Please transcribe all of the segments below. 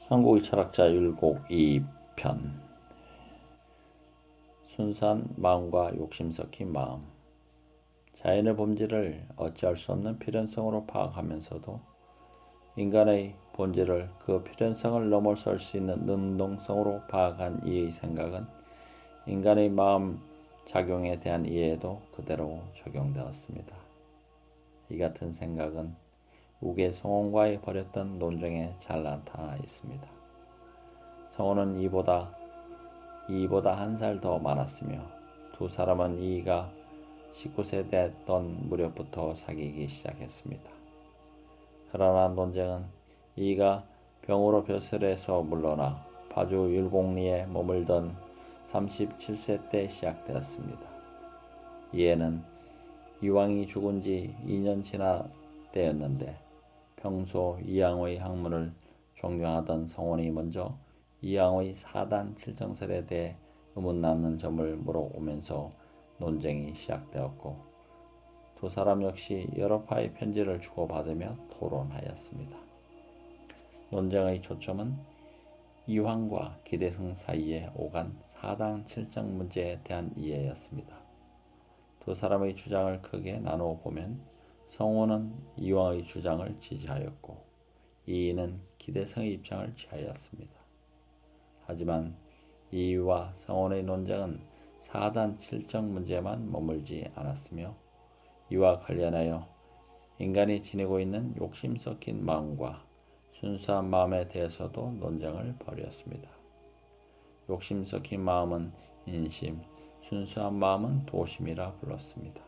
한국의 철학자 율곡 2편. 순수한 마음과 욕심 섞인 마음. 자연의 본질을 어찌할 수 없는 필연성으로 파악하면서도 인간의 본질을 그 필연성을 넘어설 수 있는 능동성으로 파악한 이의 생각은 인간의 마음 작용에 대한 이해에도 그대로 적용되었습니다. 이 같은 생각은 우계 성원과의 벌였던 논쟁에 잘 나타나 있습니다. 성원은 이보다 한 살 더 많았으며 두 사람은 이가 19세 됐던 무렵부터 사귀기 시작했습니다. 그러나 논쟁은 이가 병으로 벼슬에서 물러나 파주 율곡리에 머물던 37세 때 시작되었습니다. 이에는 이왕이 죽은 지 2년 지나 때였는데 평소 이양의 학문을 존경하던 성원이 먼저 이양의 사단 칠정설에 대해 의문남는 점을 물어오면서 논쟁이 시작되었고 두 사람 역시 여러 파의 편지를 주고받으며 토론하였습니다. 논쟁의 초점은 이황과 기대승 사이에 오간 사단 칠정 문제에 대한 이해였습니다. 두 사람의 주장을 크게 나누어 보면 성원은 이황의 주장을 지지하였고 이인은 기대승의 입장을 취하였습니다. 하지만 이와 성원의 논쟁은 사단 칠정 문제만 머물지 않았으며 이와 관련하여 인간이 지니고 있는 욕심 섞인 마음과 순수한 마음에 대해서도 논쟁을 벌였습니다. 욕심 섞인 마음은 인심, 순수한 마음은 도심이라 불렀습니다.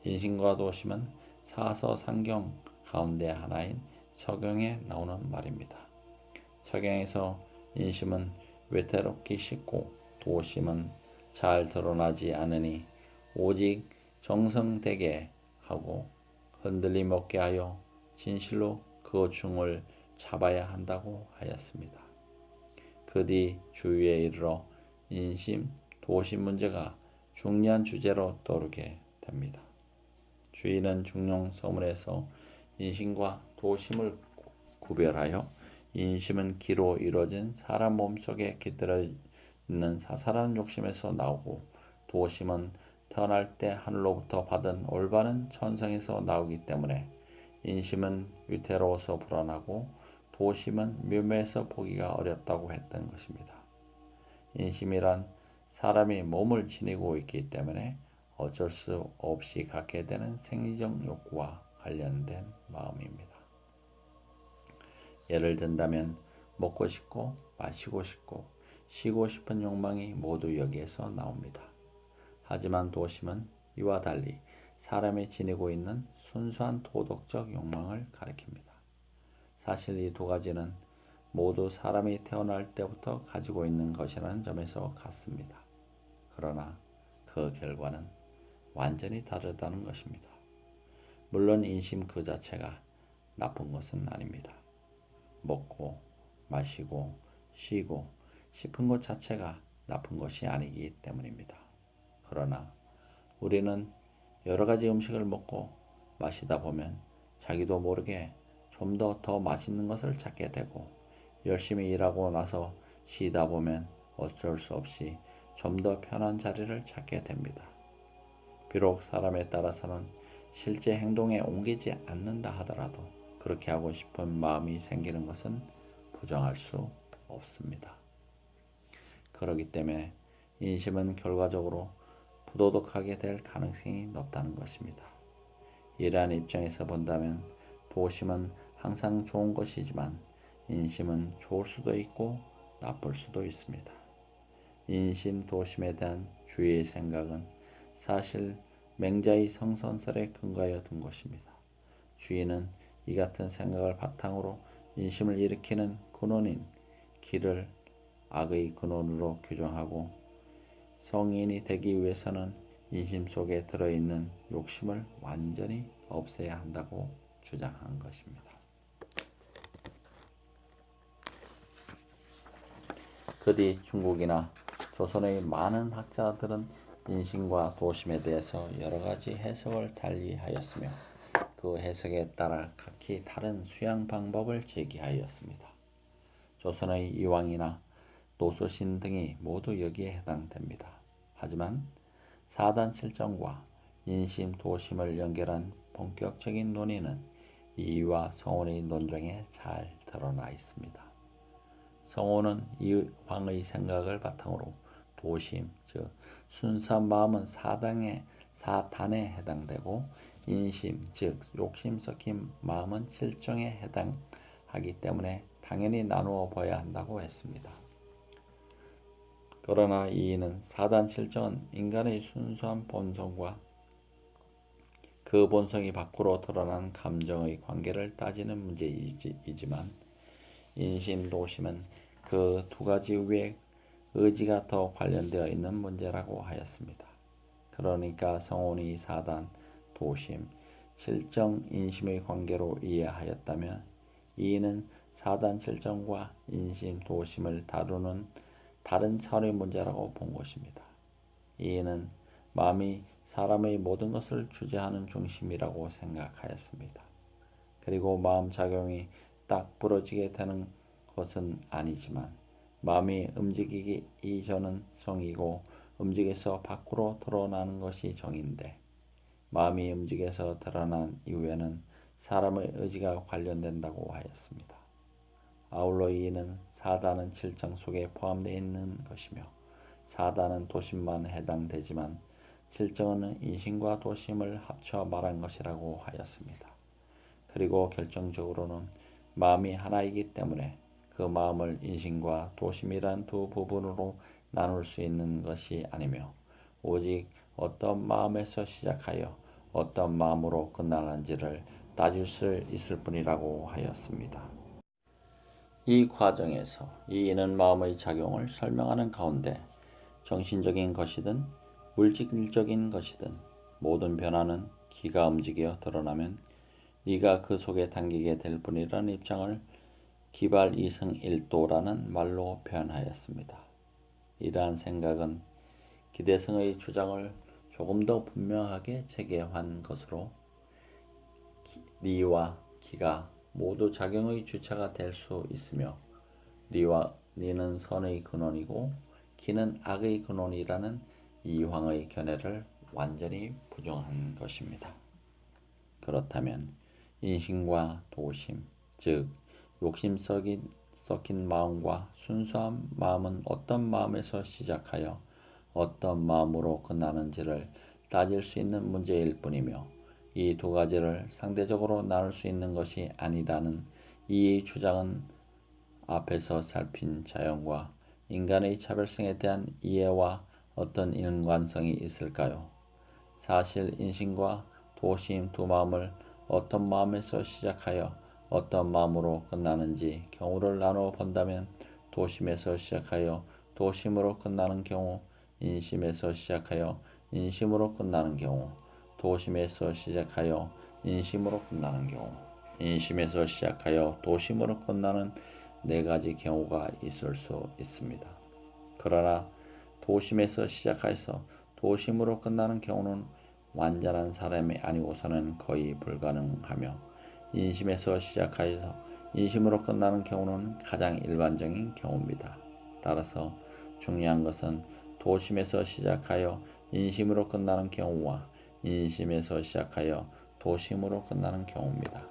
인심과 도심은 사서상경 가운데 하나인 서경에 나오는 말입니다. 서경에서 인심은 외태롭기 쉽고 도심은 잘 드러나지 않으니 오직 정성되게 하고 흔들림 없게 하여 진실로 그 중을 잡아야 한다고 하였습니다. 그 뒤 주위에 이르러 인심, 도심 문제가 중요한 주제로 떠오르게 됩니다. 주인은 중용서문에서 인심과 도심을 구별하여 인심은 기로 이루어진 사람 몸속에 깃들어 있는 사사로운 욕심에서 나오고 도심은 태어날 때 하늘로부터 받은 올바른 천성에서 나오기 때문에 인심은 위태로워서 불안하고 도심은 묘매해서 보기가 어렵다고 했던 것입니다. 인심이란 사람이 몸을 지니고 있기 때문에 어쩔 수 없이 갖게 되는 생리적 욕구와 관련된 마음입니다. 예를 든다면 먹고 싶고 마시고 싶고 쉬고 싶은 욕망이 모두 여기에서 나옵니다. 하지만 도심은 이와 달리 사람이 지니고 있는 순수한 도덕적 욕망을 가리킵니다. 사실 이 두 가지는 모두 사람이 태어날 때부터 가지고 있는 것이라는 점에서 같습니다. 그러나 그 결과는 완전히 다르다는 것입니다. 물론 인심 그 자체가 나쁜 것은 아닙니다. 먹고 마시고 쉬고 싶은 것 자체가 나쁜 것이 아니기 때문입니다. 그러나 우리는 여러 가지 음식을 먹고 마시다 보면 자기도 모르게 좀 더 맛있는 것을 찾게 되고 열심히 일하고 나서 쉬다 보면 어쩔 수 없이 좀 더 편한 자리를 찾게 됩니다. 비록 사람에 따라서는 실제 행동에 옮기지 않는다 하더라도 그렇게 하고 싶은 마음이 생기는 것은 부정할 수 없습니다. 그렇기 때문에 인심은 결과적으로 부도덕하게 될 가능성이 높다는 것입니다. 이러한 입장에서 본다면 도심은 항상 좋은 것이지만 인심은 좋을 수도 있고 나쁠 수도 있습니다. 인심, 도심에 대한 주의의 생각은 사실 맹자의 성선설에 근거하여 둔 것입니다. 주의는 이 같은 생각을 바탕으로 인심을 일으키는 근원인 기를 악의 근원으로 규정하고 성인이 되기 위해서는 인심 속에 들어있는 욕심을 완전히 없애야 한다고 주장한 것입니다. 그 뒤 중국이나 조선의 많은 학자들은 인심과 도심에 대해서 여러 가지 해석을 달리하였으며 그 해석에 따라 각기 다른 수양 방법을 제기하였습니다. 조선의 이왕이나 노수신 등이 모두 여기에 해당됩니다. 하지만 사단 칠정과 인심 도심을 연결한 본격적인 논의는 이의와 성운의 논정에 잘 드러나 있습니다. 성운은 이황의 생각을 바탕으로 도심, 즉 순수한 마음은 사단에 해당되고 인심, 즉 욕심 섞인 마음은 칠정에 해당하기 때문에 당연히 나누어 봐야 한다고 했습니다. 그러나 이는 사단 칠정은 인간의 순수한 본성과 그 본성이 밖으로 드러난 감정의 관계를 따지는 문제이지만 인심, 도심은 그 두 가지 외에 의지가 더 관련되어 있는 문제라고 하였습니다. 그러니까 성운이 사단, 도심, 칠정, 인심의 관계로 이해하였다면 이는 사단, 칠정과 인심, 도심을 다루는 다른 차원의 문제라고 본 것입니다. 이는 마음이 사람의 모든 것을 주재하는 중심이라고 생각하였습니다. 그리고 마음 작용이 딱 부러지게 되는 것은 아니지만 마음이 움직이기 이전은 성이고 움직여서 밖으로 드러나는 것이 정인데 마음이 움직여서 드러난 이후에는 사람의 의지가 관련된다고 하였습니다. 아울러 이는 사단은 칠정 속에 포함되어 있는 것이며 사단은 도심만 해당되지만 칠정은 인심과 도심을 합쳐 말한 것이라고 하였습니다. 그리고 결정적으로는 마음이 하나이기 때문에 그 마음을 인심과 도심이란 두 부분으로 나눌 수 있는 것이 아니며 오직 어떤 마음에서 시작하여 어떤 마음으로 끝나는지를 따질 수 있을 뿐이라고 하였습니다. 이 과정에서 이인은 마음의 작용을 설명하는 가운데 정신적인 것이든 물질적인 것이든 모든 변화는 기가 움직여 드러나면 네가 그 속에 당기게 될 뿐이라는 입장을 기발이승일도라는 말로 표현하였습니다. 이러한 생각은 기대승의 주장을 조금 더 분명하게 체계한 것으로 리와 기가 모두 작용의 주체가 될 수 있으며 리는 선의 근원이고 기는 악의 근원이라는 이황의 견해를 완전히 부정한 것입니다. 그렇다면 인심과 도심, 즉 욕심 섞인 마음과 순수한 마음은 어떤 마음에서 시작하여 어떤 마음으로 끝나는지를 따질 수 있는 문제일 뿐이며 이 두 가지를 상대적으로 나눌 수 있는 것이 아니라는 이 주장은 앞에서 살핀 자연과 인간의 차별성에 대한 이해와 어떤 연관성이 있을까요? 사실 인심과 도심 두 마음을 어떤 마음에서 시작하여 어떤 마음으로 끝나는지 경우를 나누어 본다면 도심에서 시작하여 도심으로 끝나는 경우, 인심에서 시작하여 인심으로 끝나는 경우, 도심에서 시작하여 인심으로 끝나는 경우, 인심에서 시작하여 도심으로 끝나는 네 가지 경우가 있을 수 있습니다. 그러나 도심에서 시작해서 도심으로 끝나는 경우는 완전한 사람이 아니고서는 거의 불가능하며 인심에서 시작하여서 인심으로 끝나는 경우는 가장 일반적인 경우입니다. 따라서 중요한 것은 도심에서 시작하여 인심으로 끝나는 경우와 인심에서 시작하여 도심으로 끝나는 경우입니다.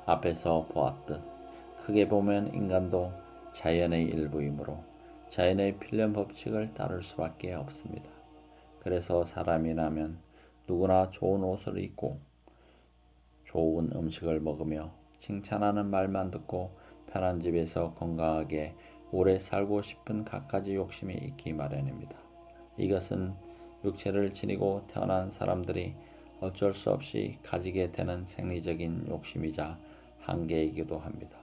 앞에서 보았듯 크게 보면 인간도 자연의 일부이므로 자연의 필연 법칙을 따를 수밖에 없습니다. 그래서 사람이라면 누구나 좋은 옷을 입고 좋은 음식을 먹으며 칭찬하는 말만 듣고 편한 집에서 건강하게 오래 살고 싶은 갖가지 욕심이 있기 마련입니다. 이것은 육체를 지니고 태어난 사람들이 어쩔 수 없이 가지게 되는 생리적인 욕심이자 한계이기도 합니다.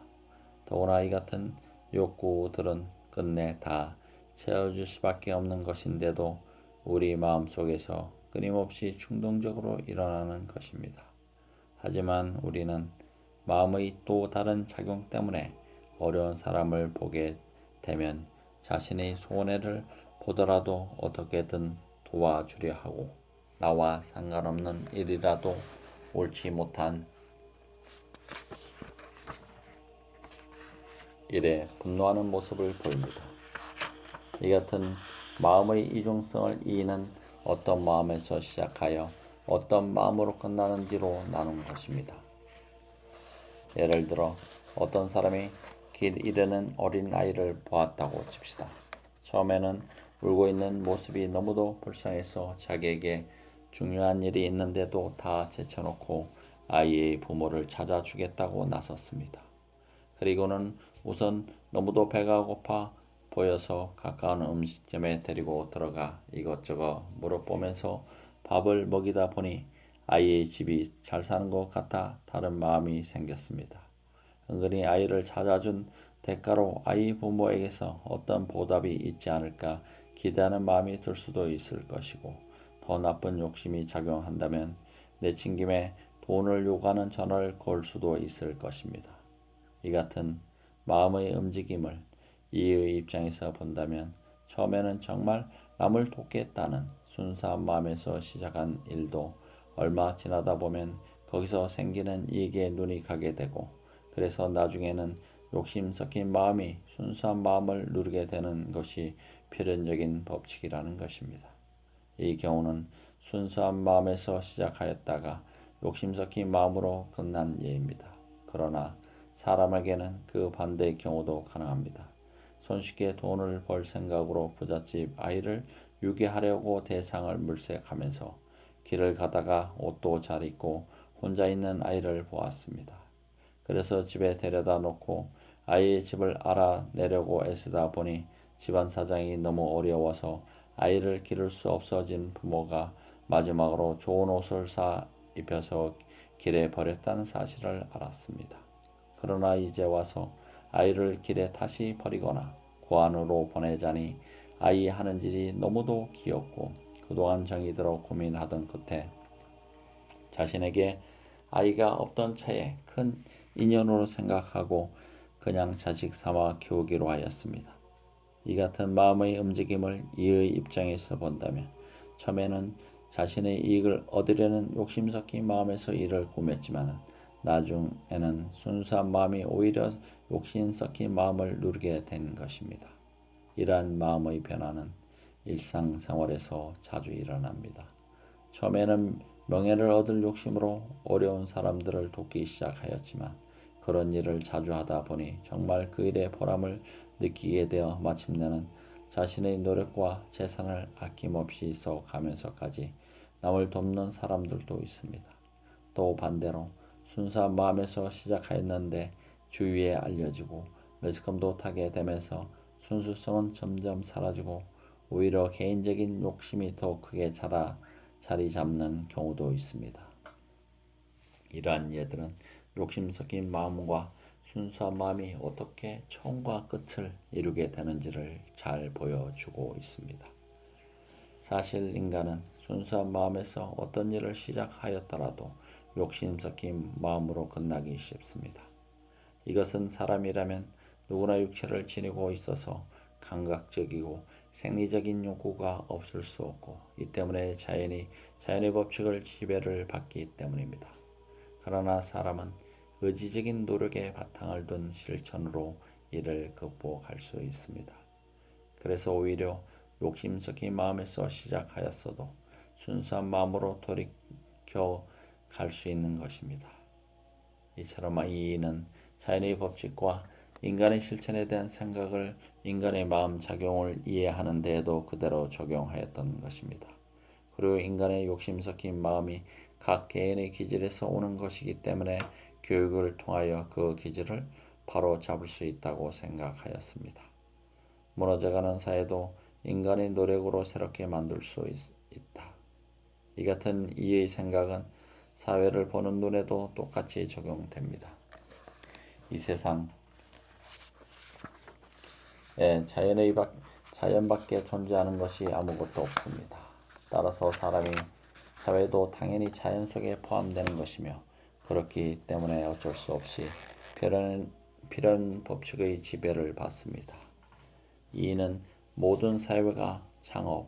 더구나 이 같은 욕구들은 끝내 다 채워질 수밖에 없는 것인데도 우리 마음속에서 끊임없이 충동적으로 일어나는 것입니다. 하지만 우리는 마음의 또 다른 작용 때문에 어려운 사람을 보게 되면 자신의 손해를 보더라도 어떻게든 도와주려 하고 나와 상관없는 일이라도 옳지 못한 일에 분노하는 모습을 보입니다. 이 같은 마음의 이중성을 이인은 어떤 마음에서 시작하여 어떤 마음으로 끝나는지로 나눈 것입니다. 예를 들어 어떤 사람이 길 이르는 어린 아이를 보았다고 칩시다. 처음에는 울고 있는 모습이 너무도 불쌍해서 자기에게 중요한 일이 있는데도 다 제쳐놓고 아이의 부모를 찾아주겠다고 나섰습니다. 그리고는 우선 너무도 배가 고파 보여서 가까운 음식점에 데리고 들어가 이것저것 물어보면서 밥을 먹이다 보니 아이의 집이 잘 사는 것 같아 다른 마음이 생겼습니다. 은근히 아이를 찾아준 대가로 아이 부모에게서 어떤 보답이 있지 않을까 기대하는 마음이 들 수도 있을 것이고, 더 나쁜 욕심이 작용한다면 내친 김에 돈을 요구하는 전화를 걸 수도 있을 것입니다. 이 같은 마음의 움직임을 이의 입장에서 본다면 처음에는 정말 남을 돕겠다는 순수한 마음에서 시작한 일도 얼마 지나다 보면 거기서 생기는 이익에 눈이 가게 되고, 그래서 나중에는 욕심 섞인 마음이 순수한 마음을 누르게 되는 것이 필연적인 법칙이라는 것입니다. 이 경우는 순수한 마음에서 시작하였다가 욕심 섞인 마음으로 끝난 예입니다. 그러나 사람에게는 그 반대의 경우도 가능합니다. 손쉽게 돈을 벌 생각으로 부잣집 아이를 유기하려고 대상을 물색하면서 길을 가다가 옷도 잘 입고 혼자 있는 아이를 보았습니다. 그래서 집에 데려다 놓고 아이의 집을 알아내려고 애쓰다 보니 집안 사정이 너무 어려워서 아이를 기를 수 없어진 부모가 마지막으로 좋은 옷을 사 입혀서 길에 버렸다는 사실을 알았습니다. 그러나 이제 와서 아이를 길에 다시 버리거나 고안으로 보내자니 아이 하는 일이 너무도 귀엽고 그동안 정이 들어 고민하던 끝에 자신에게 아이가 없던 차에 큰 인연으로 생각하고 그냥 자식 삼아 키우기로 하였습니다. 이 같은 마음의 움직임을 이의 입장에서 본다면 처음에는 자신의 이익을 얻으려는 욕심 섞인 마음에서 이를 꾸몄지만 나중에는 순수한 마음이 오히려 욕심 섞인 마음을 누르게 된 것입니다. 이러한 마음의 변화는 일상생활에서 자주 일어납니다. 처음에는 명예를 얻을 욕심으로 어려운 사람들을 돕기 시작하였지만 그런 일을 자주 하다 보니 정말 그 일의 보람을 느끼게 되어 마침내는 자신의 노력과 재산을 아낌없이 써가면서까지 남을 돕는 사람들도 있습니다. 또 반대로 순수한 마음에서 시작하였는데 주위에 알려지고 매스컴도 타게 되면서 순수성은 점점 사라지고 오히려 개인적인 욕심이 더 크게 자리 잡는 경우도 있습니다. 이러한 예들은 욕심 섞인 마음과 순수한 마음이 어떻게 처음과 끝을 이루게 되는지를 잘 보여주고 있습니다. 사실 인간은 순수한 마음에서 어떤 일을 시작하였더라도 욕심 섞인 마음으로 끝나기 쉽습니다. 이것은 사람이라면 누구나 육체를 지니고 있어서 감각적이고 생리적인 욕구가 없을 수 없고 이 때문에 자연의 법칙을 지배를 받기 때문입니다. 그러나 사람은 의지적인 노력에 바탕을 둔 실천으로 이를 극복할 수 있습니다. 그래서 오히려 욕심 섞인 마음에서 시작하였어도 순수한 마음으로 돌이켜 갈 수 있는 것입니다. 이처럼 이는 자연의 법칙과 인간의 실천에 대한 생각을 인간의 마음 작용을 이해하는 데에도 그대로 적용하였던 것입니다. 그리고 인간의 욕심 섞인 마음이 각 개인의 기질에서 오는 것이기 때문에 교육을 통하여 그 기질을 바로 잡을 수 있다고 생각하였습니다. 무너져가는 사회도 인간의 노력으로 새롭게 만들 수 있다. 이 같은 이의 생각은 사회를 보는 눈에도 똑같이 적용됩니다. 이 세상에 자연밖에 존재하는 것이 아무것도 없습니다. 따라서 사회도 당연히 자연 속에 포함되는 것이며 그렇기 때문에 어쩔 수 없이 필연 법칙의 지배를 받습니다. 이는 모든 사회가 창업,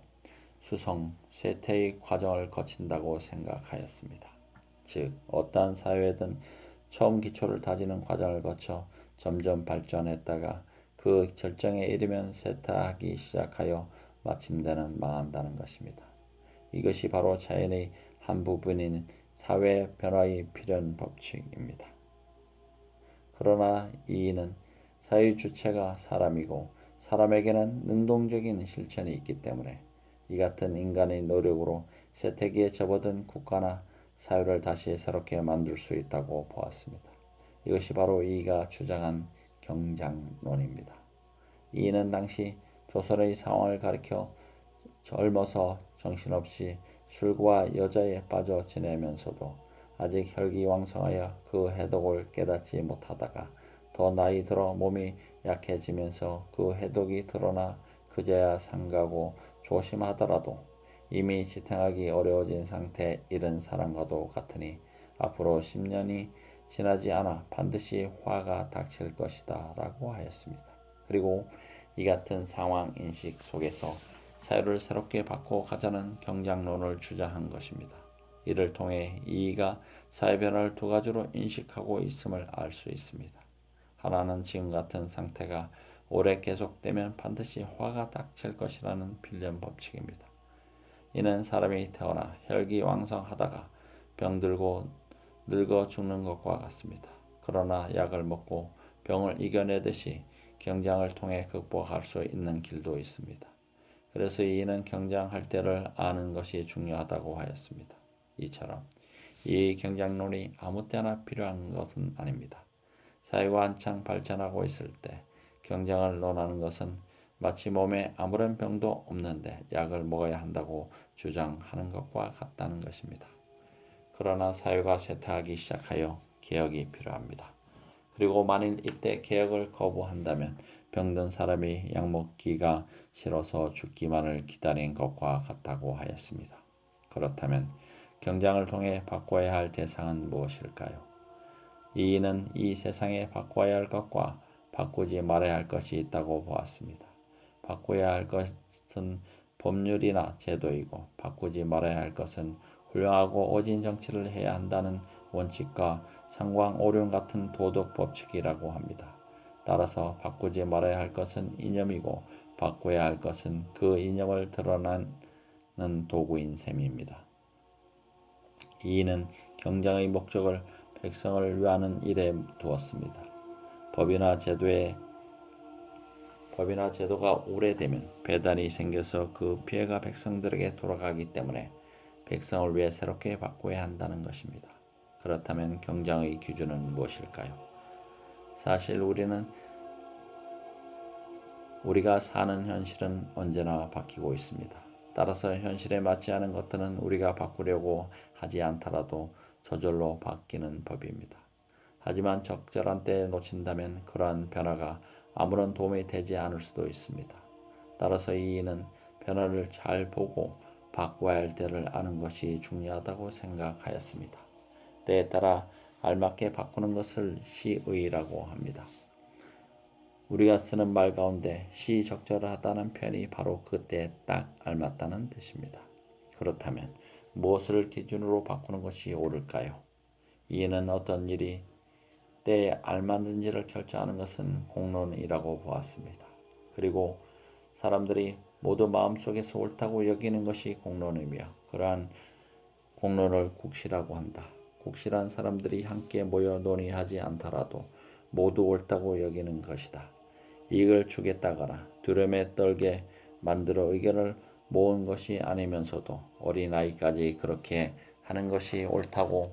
수성, 쇠퇴의 과정을 거친다고 생각하였습니다. 즉 어떠한 사회든 처음 기초를 다지는 과정을 거쳐 점점 발전했다가 그 절정에 이르면 쇠퇴하기 시작하여 마침내는 망한다는 것입니다. 이것이 바로 자연의 한 부분인 사회 변화의 필연 법칙입니다. 그러나 이는 사회 주체가 사람이고 사람에게는 능동적인 실천이 있기 때문에 이 같은 인간의 노력으로 쇠퇴기에 접어든 국가나 사회를 다시 새롭게 만들 수 있다고 보았습니다. 이것이 바로 이가 주장한 경장론입니다. 이는 당시 조선의 상황을 가리켜 젊어서 정신없이 술과 여자에 빠져 지내면서도 아직 혈기왕성하여 그 해독을 깨닫지 못하다가 더 나이 들어 몸이 약해지면서 그 해독이 드러나 그제야 상가고 조심하더라도 이미 지탱하기 어려워진 상태에 이른 사람과도 같으니 앞으로 10년이 지나지 않아 반드시 화가 닥칠 것이다 라고 하였습니다. 그리고 이 같은 상황 인식 속에서 사회를 새롭게 바꿔가자는 경장론을 주장한 것입니다. 이를 통해 이가 사회 변화를 두 가지로 인식하고 있음을 알 수 있습니다. 하나는 지금 같은 상태가 오래 계속되면 반드시 화가 닥칠 것이라는 필연 법칙입니다. 이는 사람이 태어나 혈기왕성하다가 병들고 늙어 죽는 것과 같습니다. 그러나 약을 먹고 병을 이겨내듯이 경장을 통해 극복할 수 있는 길도 있습니다. 그래서 이는 경장할 때를 아는 것이 중요하다고 하였습니다. 이처럼 이 경장론이 아무 때나 필요한 것은 아닙니다. 사회가 한창 발전하고 있을 때 경장을 논하는 것은 마치 몸에 아무런 병도 없는데 약을 먹어야 한다고 주장하는 것과 같다는 것입니다. 그러나 사회가 쇠퇴하기 시작하여 개혁이 필요합니다. 그리고 만일 이때 개혁을 거부한다면 병든 사람이 약 먹기가 싫어서 죽기만을 기다린 것과 같다고 하였습니다. 그렇다면 경장을 통해 바꿔야 할 대상은 무엇일까요? 이는 이 세상에 바꿔야 할 것과 바꾸지 말아야 할 것이 있다고 보았습니다. 바꿔야 할 것은 법률이나 제도이고 바꾸지 말아야 할 것은 훌륭하고 오진 정치를 해야 한다는 원칙과 상광오륜 같은 도덕 법칙이라고 합니다. 따라서 바꾸지 말아야 할 것은 이념이고 바꿔야 할 것은 그 이념을 드러내는 도구인 셈입니다. 이는 경장의 목적을 백성을 위하는 일에 두었습니다. 법이나 제도가 오래되면 배단이 생겨서 그 피해가 백성들에게 돌아가기 때문에 백성을 위해 새롭게 바꿔야 한다는 것입니다. 그렇다면 경장의 기준은 무엇일까요? 사실 우리가 사는 현실은 언제나 바뀌고 있습니다. 따라서 현실에 맞지 않은 것들은 우리가 바꾸려고 하지 않더라도 저절로 바뀌는 법입니다. 하지만 적절한 때에 놓친다면 그러한 변화가 아무런 도움이 되지 않을 수도 있습니다. 따라서 이는 변화를 잘 보고 바꿔야 할 때를 아는 것이 중요하다고 생각하였습니다. 때에 따라 알맞게 바꾸는 것을 시의라고 합니다. 우리가 쓰는 말 가운데 시적절하다는 표현이 바로 그때에 딱 알맞다는 뜻입니다. 그렇다면 무엇을 기준으로 바꾸는 것이 옳을까요? 이는 어떤 일이 때에 알맞는지를 결정하는 것은 공론이라고 보았습니다. 그리고 사람들이 모두 마음속에서 옳다고 여기는 것이 공론이며 그러한 공론을 국시라고 한다. 국시란 사람들이 함께 모여 논의하지 않더라도 모두 옳다고 여기는 것이다. 이익을 주겠다거나 두려움에 떨게 만들어 의견을 모은 것이 아니면서도 어린아이까지 그렇게 하는 것이 옳다고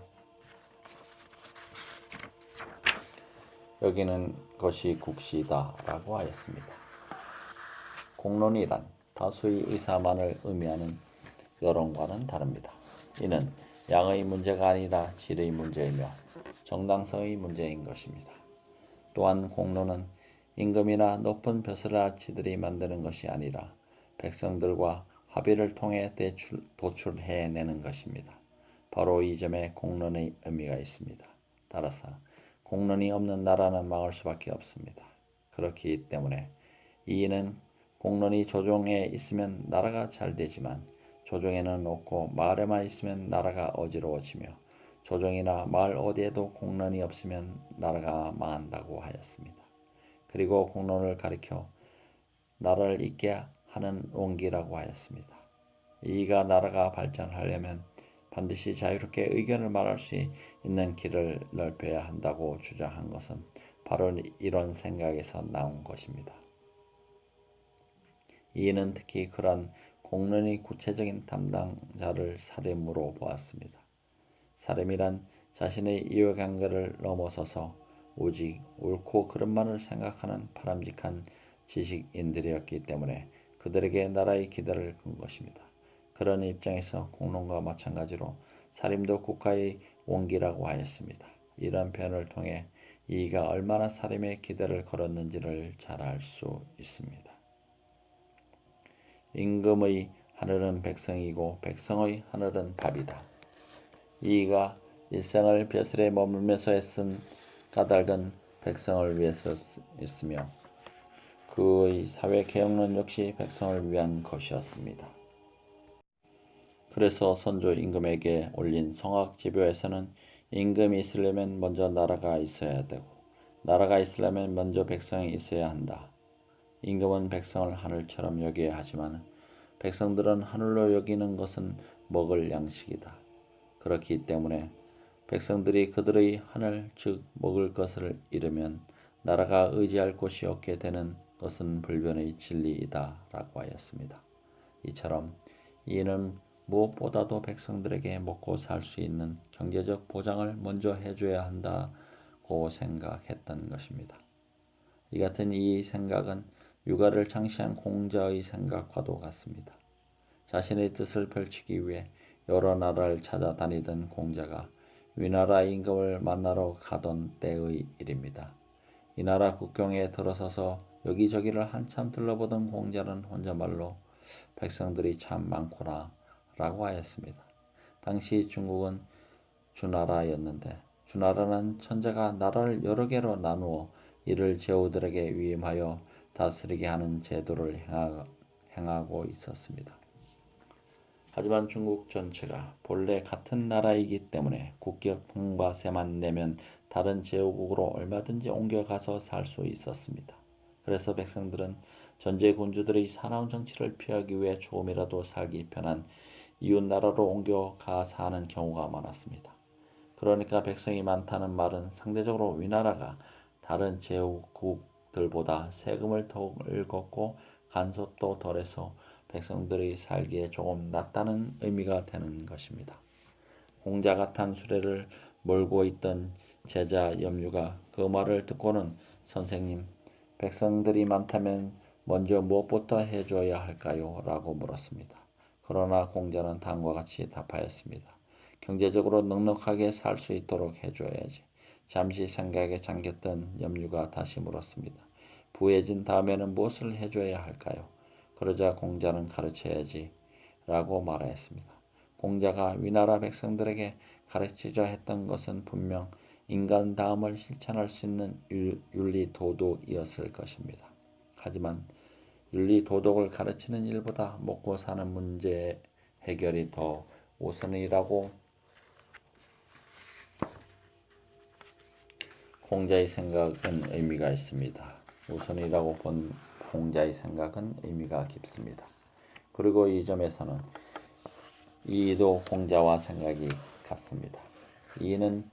여기는 것이 국시다라고 하였습니다. 공론이란 다수의 의사만을 의미하는 여론과는 다릅니다. 이는 양의 문제가 아니라 질의 문제이며 정당성의 문제인 것입니다. 또한 공론은 임금이나 높은 벼슬아치들이 만드는 것이 아니라 백성들과 합의를 통해 도출해내는 것입니다. 바로 이 점에 공론의 의미가 있습니다. 따라서 공론이 없는 나라는 망할 수밖에 없습니다. 그렇기 때문에 이는 공론이 조정에 있으면 나라가 잘 되지만 조정에는 없고 마을에만 있으면 나라가 어지러워지며 조정이나 마을 어디에도 공론이 없으면 나라가 망한다고 하였습니다. 그리고 공론을 가리켜 나라를 잇게 하는 원기라고 하였습니다. 이가 나라가 발전하려면 반드시 자유롭게 의견을 말할 수 있는 길을 넓혀야 한다고 주장한 것은 바로 이런 생각에서 나온 것입니다. 이는 특히 그러한 공론의 구체적인 담당자를 사림으로 보았습니다. 사림이란 자신의 이해관계를 넘어서서 오직 옳고 그름만을 생각하는 바람직한 지식인들이었기 때문에 그들에게 나라의 기대를 건 것입니다. 그런 입장에서 공론과 마찬가지로 사림도 국가의 원기라고 하였습니다. 이런 표현을 통해 이가 얼마나 사림의 기대를 걸었는지를 잘 알 수 있습니다. 임금의 하늘은 백성이고 백성의 하늘은 밥이다. 이가 일생을 벼슬에 머물면서 애쓴 까닭은 백성을 위해서였으며 그의 사회개혁론 역시 백성을 위한 것이었습니다. 그래서 선조 임금에게 올린 성악지표에서는 임금이 있으려면 먼저 나라가 있어야 되고 나라가 있으려면 먼저 백성이 있어야 한다. 임금은 백성을 하늘처럼 여겨야 하지만 백성들은 하늘로 여기는 것은 먹을 양식이다. 그렇기 때문에 백성들이 그들의 하늘 즉 먹을 것을 잃으면 나라가 의지할 곳이 없게 되는 것은 불변의 진리이다 라고 하였습니다. 이처럼 이는 무엇보다도 백성들에게 먹고 살 수 있는 경제적 보장을 먼저 해줘야 한다고 생각했던 것입니다. 이 같은 이 생각은 육아를 창시한 공자의 생각과도 같습니다. 자신의 뜻을 펼치기 위해 여러 나라를 찾아다니던 공자가 위나라 임금을 만나러 가던 때의 일입니다. 이 나라 국경에 들어서서 여기저기를 한참 둘러보던 공자는 혼잣말로 백성들이 참 많구나 라고 하였습니다. 당시 중국은 주나라였는데 주나라는 천자가 나라를 여러 개로 나누어 이를 제후들에게 위임하여 다스리게 하는 제도를 행하고 있었습니다. 하지만 중국 전체가 본래 같은 나라이기 때문에 국격 통과세만 내면 다른 제후국으로 얼마든지 옮겨가서 살 수 있었습니다. 그래서 백성들은 전제 군주들의 사나운 정치를 피하기 위해 조금이라도 살기 편한 이웃 나라로 옮겨가 사는 경우가 많았습니다. 그러니까 백성이 많다는 말은 상대적으로 위나라가 다른 제후국들보다 세금을 덜 걷고 간섭도 덜해서 백성들이 살기에 조금 낫다는 의미가 되는 것입니다. 공자가 탄 수레를 몰고 있던 제자 염류가 그 말을 듣고는 선생님, 백성들이 많다면 먼저 무엇부터 해줘야 할까요? 라고 물었습니다. 그러나 공자는 다음과 같이 답하였습니다. 경제적으로 넉넉하게 살 수 있도록 해줘야지. 잠시 생각에 잠겼던 염류가 다시 물었습니다. 부해진 다음에는 무엇을 해줘야 할까요? 그러자 공자는 가르쳐야지 라고 말하였습니다. 공자가 위나라 백성들에게 가르치려 했던 것은 분명 인간 다음을 실천할 수 있는 윤리도덕이었을 것입니다. 하지만 윤리도덕을 가르치는 일보다 먹고 사는 문제 해결이 더 우선이라고 공자의 생각은 의미가 있습니다. 우선이라고 본 공자의 생각은 의미가 깊습니다. 그리고 이 점에서는 이도 공자와 생각이 같습니다. 이는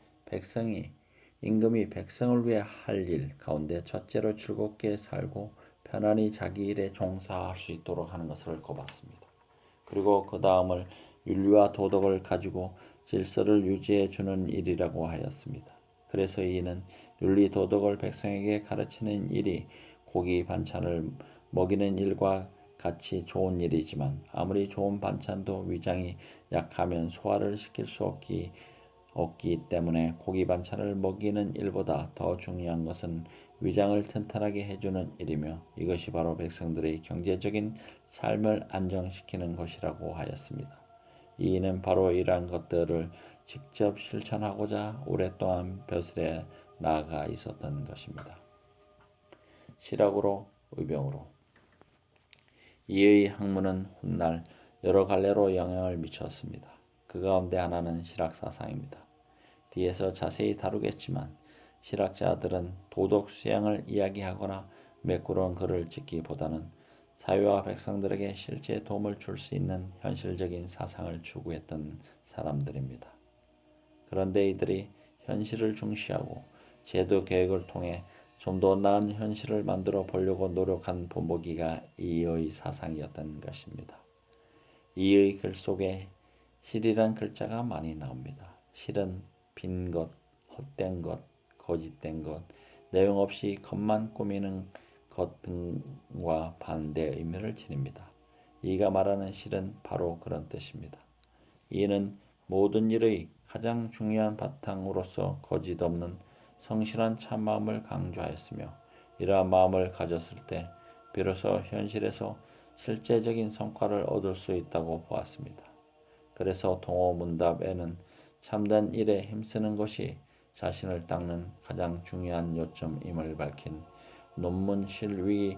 임금이 백성을 위해 할 일 가운데 첫째로 즐겁게 살고 편안히 자기 일에 종사할 수 있도록 하는 것을 꼽았습니다. 그리고 그 다음을 윤리와 도덕을 가지고 질서를 유지해 주는 일이라고 하였습니다. 그래서 이는 윤리 도덕을 백성에게 가르치는 일이 고기 반찬을 먹이는 일과 같이 좋은 일이지만 아무리 좋은 반찬도 위장이 약하면 소화를 시킬 수 없기 때문에 고기 반찬을 먹이는 일보다 더 중요한 것은 위장을 튼튼하게 해주는 일이며 이것이 바로 백성들의 경제적인 삶을 안정시키는 것이라고 하였습니다. 이는 바로 이러한 것들을 직접 실천하고자 오랫동안 벼슬에 나아가 있었던 것입니다. 실학으로 의병으로 이의 학문은 훗날 여러 갈래로 영향을 미쳤습니다. 그 가운데 하나는 실학사상입니다. 뒤에서 자세히 다루겠지만 실학자들은 도덕 수양을 이야기하거나 매끄러운 글을 찍기보다는 사회와 백성들에게 실제 도움을 줄 수 있는 현실적인 사상을 추구했던 사람들입니다. 그런데 이들이 현실을 중시하고 제도 개혁을 통해 좀 더 나은 현실을 만들어 보려고 노력한 본보기가 이의 사상이었던 것입니다. 이의 글 속에 실이란 글자가 많이 나옵니다. 실은 빈 것, 헛된 것, 거짓된 것, 내용 없이 겉만 꾸미는 것 등과 반대 의미를 지닙니다. 이가 말하는 실은 바로 그런 뜻입니다. 이는 모든 일의 가장 중요한 바탕으로서 거짓 없는 성실한 참마음을 강조하였으며 이러한 마음을 가졌을 때 비로소 현실에서 실제적인 성과를 얻을 수 있다고 보았습니다. 그래서 동어문답에는 참된 일에 힘쓰는 것이 자신을 닦는 가장 중요한 요점임을 밝힌 논문 실위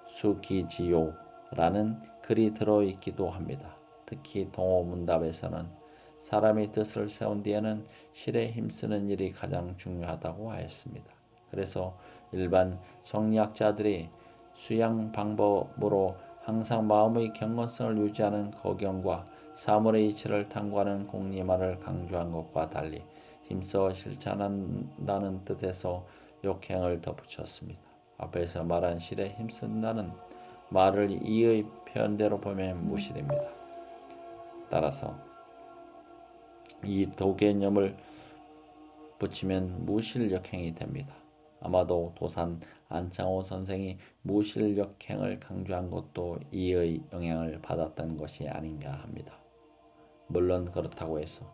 수기지요라는 글이 들어있기도 합니다. 특히 동어문답에서는 사람이 뜻을 세운 뒤에는 실에 힘쓰는 일이 가장 중요하다고 하였습니다. 그래서 일반 성리학자들이 수양 방법으로 항상 마음의 경건성을 유지하는 거경과 사물의 이치를 탐구하는 공리만을 강조한 것과 달리 힘써 실천한다는 뜻에서 역행을 덧붙였습니다. 앞에서 말한 실에 힘쓴다는 말을 이의 표현대로 보면 무실입니다. 따라서 이 도개념을 붙이면 무실역행이 됩니다. 아마도 도산 안창호 선생이 무실역행을 강조한 것도 이의 영향을 받았던 것이 아닌가 합니다. 물론 그렇다고 해서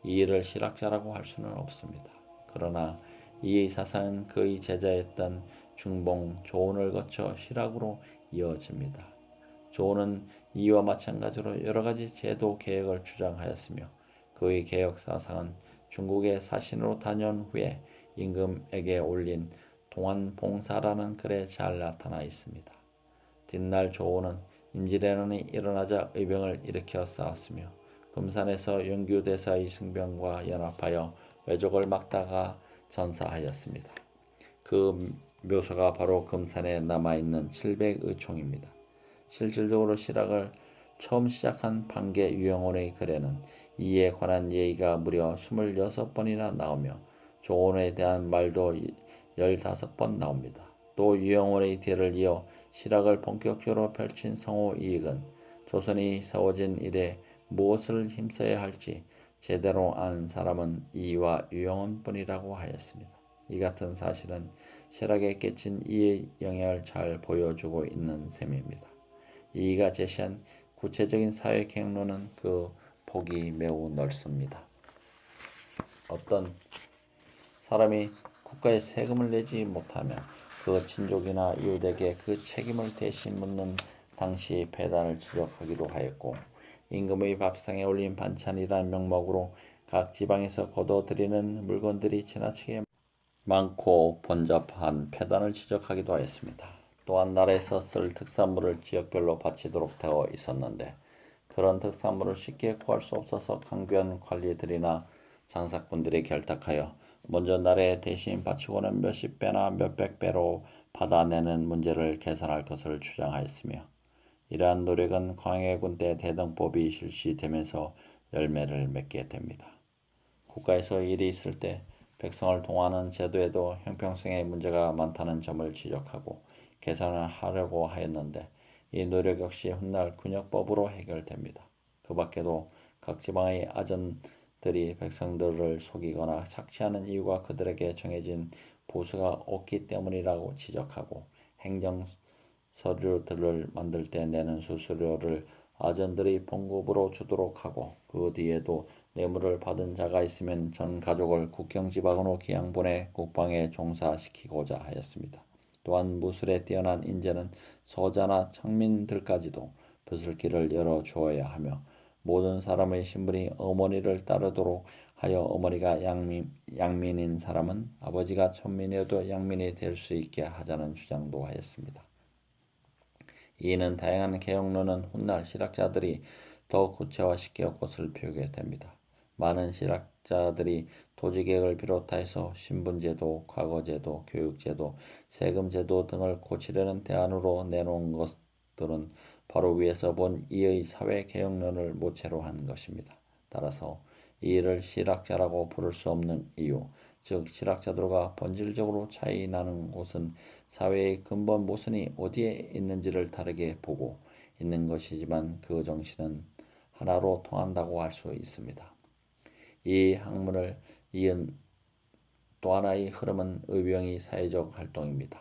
이의를 실학자라고 할 수는 없습니다. 그러나 이의 사상은 그의 제자였던 중봉 조온을 거쳐 실학으로 이어집니다. 조온은 이와 마찬가지로 여러 가지 제도 개혁을 주장하였으며 그의 개혁 사상은 중국에 사신으로 다녀온 후에 임금에게 올린 동안봉사라는 글에 잘 나타나 있습니다. 뒷날 조온은 임진왜란이 일어나자 의병을 일으켜 싸웠으며 금산에서 영규대사의 승병과 연합하여 왜적을 막다가 전사하였습니다. 그 묘소가 바로 금산에 남아있는 700의총입니다. 실질적으로 실학을 처음 시작한 판계 유영원의 글에는 이에 관한 예의가 무려 26번이나 나오며 조언에 대한 말도 15번 나옵니다. 또 유영원의 뒤를 이어 실학을 본격적으로 펼친 성호 이익은 조선이 세워진 이래 무엇을 힘써야 할지 제대로 아는 사람은 이와 유영원뿐이라고 하였습니다. 이 같은 사실은 실학에 끼친 이의 영향을 잘 보여주고 있는 셈입니다. 이가 제시한 구체적인 사회 경로는 그 폭이 매우 넓습니다. 어떤 사람이 국가에 세금을 내지 못하면 그 친족이나 이웃에게 그 책임을 대신 묻는 당시 배단을 지적하기도 하였고 임금의 밥상에 올린 반찬이란 명목으로 각 지방에서 거둬들이는 물건들이 지나치게 많고 번잡한 폐단을 지적하기도 하였습니다. 또한 나라에서 쓸 특산물을 지역별로 바치도록 되어 있었는데 그런 특산물을 쉽게 구할 수 없어서 강변 관리들이나 장사꾼들이 결탁하여 먼저 나라에 대신 바치고는 몇십 배나 몇백 배로 받아내는 문제를 개선할 것을 주장하였으며 이러한 노력은 광해군 때 대등법이 실시되면서 열매를 맺게 됩니다. 국가에서 일이 있을 때 백성을 동하는 제도에도 형평성의 문제가 많다는 점을 지적하고 개선을 하려고 하였는데 이 노력 역시 훗날 군역법으로 해결됩니다. 그 밖에도 각 지방의 아전들이 백성들을 속이거나 착취하는 이유가 그들에게 정해진 보수가 없기 때문이라고 지적하고 행정 서류들을 만들 때 내는 수수료를 아전들이 봉급으로 주도록 하고 그 뒤에도 뇌물을 받은 자가 있으면 전 가족을 국경지방으로 기양 보내 국방에 종사시키고자 하였습니다. 또한 무술에 뛰어난 인재는 서자나 청민들까지도 벼슬길을 열어주어야 하며 모든 사람의 신분이 어머니를 따르도록 하여 어머니가 양민인 사람은 아버지가 천민이어도 양민이 될 수 있게 하자는 주장도 하였습니다. 이는 다양한 개혁론은 훗날 실학자들이 더 구체화시켜 꽃을 피우게 됩니다. 많은 실학자들이 토지개혁을 비롯하여서 신분제도, 과거제도, 교육제도, 세금제도 등을 고치려는 대안으로 내놓은 것들은 바로 위에서 본 이의 사회개혁론을 모체로 한 것입니다. 따라서 이를 실학자라고 부를 수 없는 이유, 즉 실학자들과 본질적으로 차이 나는 곳은 사회의 근본 모순이 어디에 있는지를 다르게 보고 있는 것이지만 그 정신은 하나로 통한다고 할 수 있습니다. 이 학문을 이은 또 하나의 흐름은 의병의 사회적 활동입니다.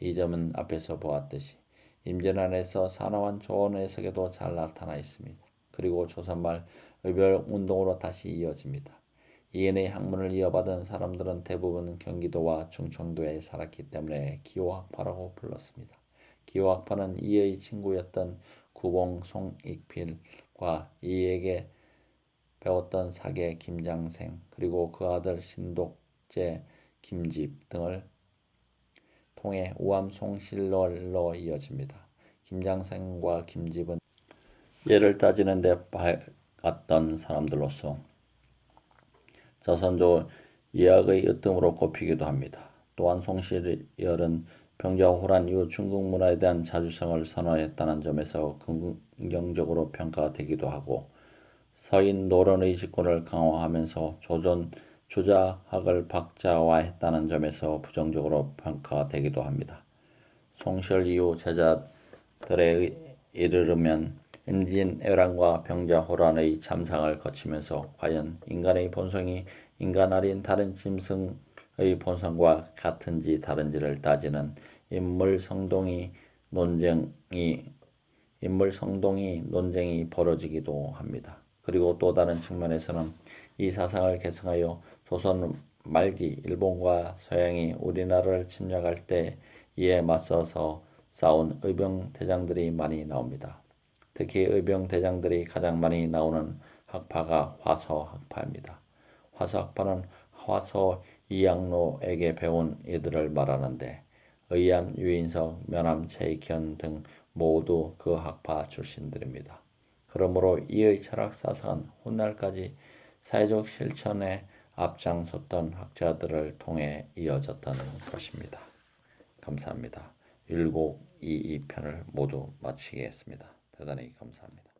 이 점은 앞에서 보았듯이 임진왜란에서 사나운 조언 해석에도 잘 나타나 있습니다. 그리고 조선말 의병운동으로 다시 이어집니다. 이인의 학문을 이어받은 사람들은 대부분 경기도와 충청도에 살았기 때문에 기호학파라고 불렀습니다. 기호학파는 이의 친구였던 구봉 송익필과 이에게 배웠던 사계 김장생 그리고 그 아들 신독재 김집 등을 통해 우암송실로로 이어집니다. 김장생과 김집은 예를 따지는 데 밝았던 사람들로서 조선조 예학의 으뜸으로 꼽히기도 합니다. 또한 송실열은 병자호란 이후 중국 문화에 대한 자주성을 선호했다는 점에서 긍정적으로 평가되기도 하고 서인 노론의 집권을 강화하면서 조선 주자학을 박자화했다는 점에서 부정적으로 평가되기도 합니다. 송실 이후 제자들에 이르르면 임진왜란과 병자호란의 참상을 거치면서 과연 인간의 본성이 인간 아닌 다른 짐승의 본성과 같은지 다른지를 따지는 인물성동이 논쟁이 벌어지기도 합니다. 그리고 또 다른 측면에서는 이 사상을 계승하여 조선 말기 일본과 서양이 우리나라를 침략할 때 이에 맞서서 싸운 의병대장들이 많이 나옵니다. 특히 의병대장들이 가장 많이 나오는 학파가 화서학파입니다. 화서학파는 화서 이양로에게 배운 이들을 말하는데 의암, 유인석, 면함, 최익현 등 모두 그 학파 출신들입니다. 그러므로 이의 철학 사상은 훗날까지 사회적 실천에 앞장섰던 학자들을 통해 이어졌던 것입니다. 감사합니다. 율곡 2편을 모두 마치겠습니다. 대단히 감사합니다.